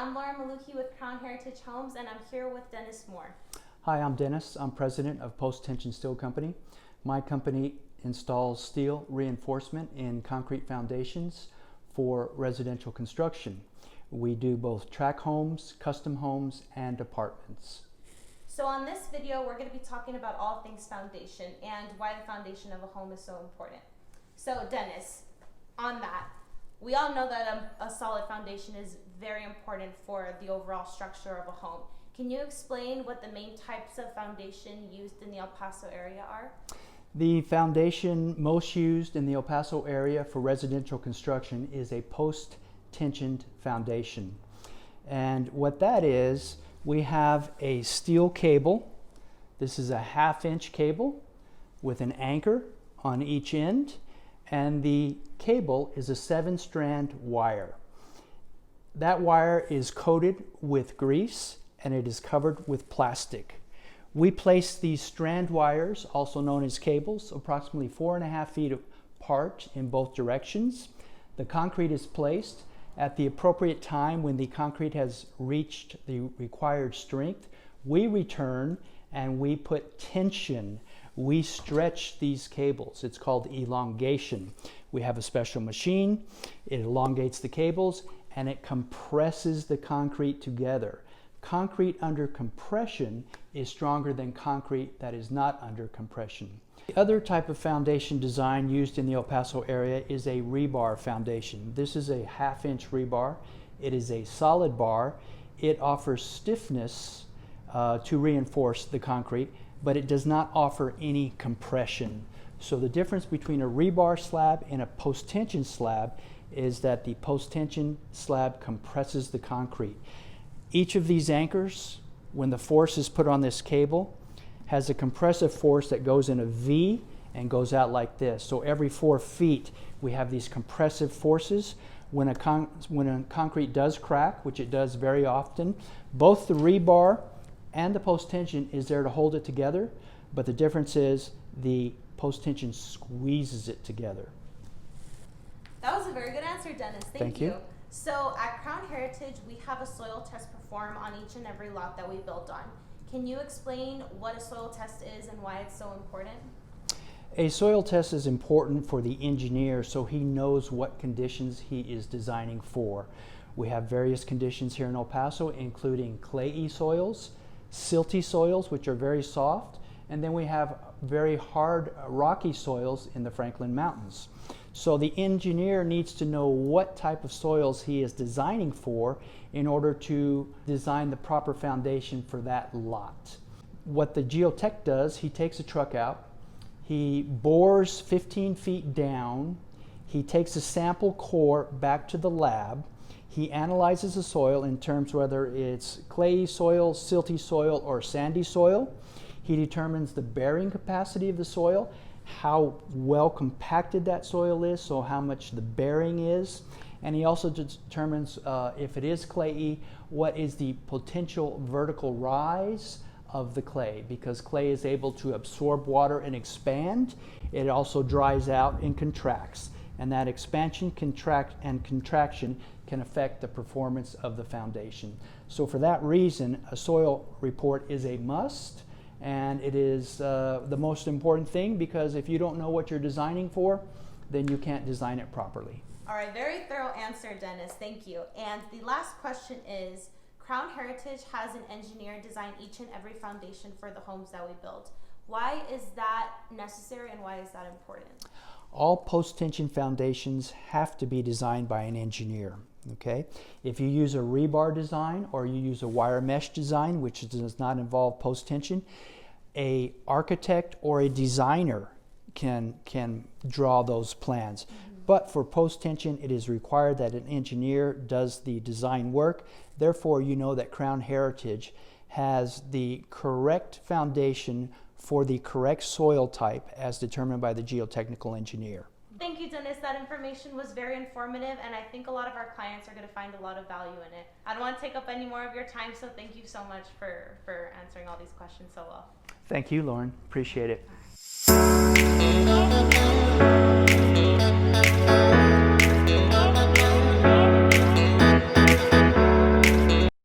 I'm Lauren Maluki with Crown Heritage Homes, and I'm here with Dennis Moore. Hi, I'm Dennis. I'm president of Post Tension Steel Company. My company installs steel reinforcement in concrete foundations for residential construction. We do both tract homes, custom homes, and apartments. So on this video, we're going to be talking about all things foundation and why the foundation of a home is so important. So Dennis, on that, we all know that a solid foundation is very important for the overall structure of a home. Can you explain what the main types of foundation used in the El Paso area are? The foundation most used in the El Paso area for residential construction is a post-tensioned foundation. And what that is, we have a steel cable. This is a 1/2-inch cable with an anchor on each end, and the cable is a 7-strand wire. That wire is coated with grease and it is covered with plastic. We place these strand wires, also known as cables, approximately 4.5 feet apart in both directions. The concrete is placed at the appropriate time. When the concrete has reached the required strength, we return and we put tension. We stretch these cables. It's called elongation. We have a special machine. It elongates the cables and it compresses the concrete together. Concrete under compression is stronger than concrete that is not under compression. The other type of foundation design used in the El Paso area is a rebar foundation. This is a 1/2-inch rebar. It is a solid bar. It offers stiffness to reinforce the concrete, but it does not offer any compression. So the difference between a rebar slab and a post-tension slab is that the post-tension slab compresses the concrete. Each of these anchors, when the force is put on this cable, has a compressive force that goes in a V and goes out like this. So every 4 feet we have these compressive forces. When a concrete does crack, which it does very often, both the rebar and the post-tension is there to hold it together, but the difference is the post-tension squeezes it together. That was a very good answer, Dennis. Thank you. So at Crown Heritage, we have a soil test performed on each and every lot that we build on. Can you explain what a soil test is and why it's so important? A soil test is important for the engineer so he knows what conditions he is designing for. We have various conditions here in El Paso, including clayey soils, silty soils, which are very soft, and then we have very hard rocky soils in the Franklin Mountains. So the engineer needs to know what type of soils he is designing for in order to design the proper foundation for that lot. What the geotech does, he takes a truck out, he bores 15 feet down, he takes a sample core back to the lab, he analyzes the soil in terms whether it's clayey soil, silty soil, or sandy soil. He determines the bearing capacity of the soil, how well compacted that soil is, so how much the bearing is. And he also determines if it is clayey, what is the potential vertical rise of the clay, because clay is able to absorb water and expand. It also dries out and contracts. And that expansion, contraction can affect the performance of the foundation. So for that reason, a soil report is a must, and it is the most important thing, because if you don't know what you're designing for, then you can't design it properly. All right, very thorough answer, Dennis. Thank you. And the last question is, Crown Heritage has an engineer design each and every foundation for the homes that we build. Why is that necessary and why is that important? All post-tension foundations have to be designed by an engineer. Okay? If you use a rebar design or you use a wire mesh design, which does not involve post-tension, an architect or a designer can draw those plans. But for post-tension, it is required that an engineer does the design work. Therefore, you know that Crown Heritage has the correct foundation for the correct soil type as determined by the geotechnical engineer. Thank you, Dennis. That information was very informative, and I think a lot of our clients are going to find a lot of value in it. I don't want to take up any more of your time, so thank you so much for answering all these questions so well. Thank you, Lauren. Appreciate it.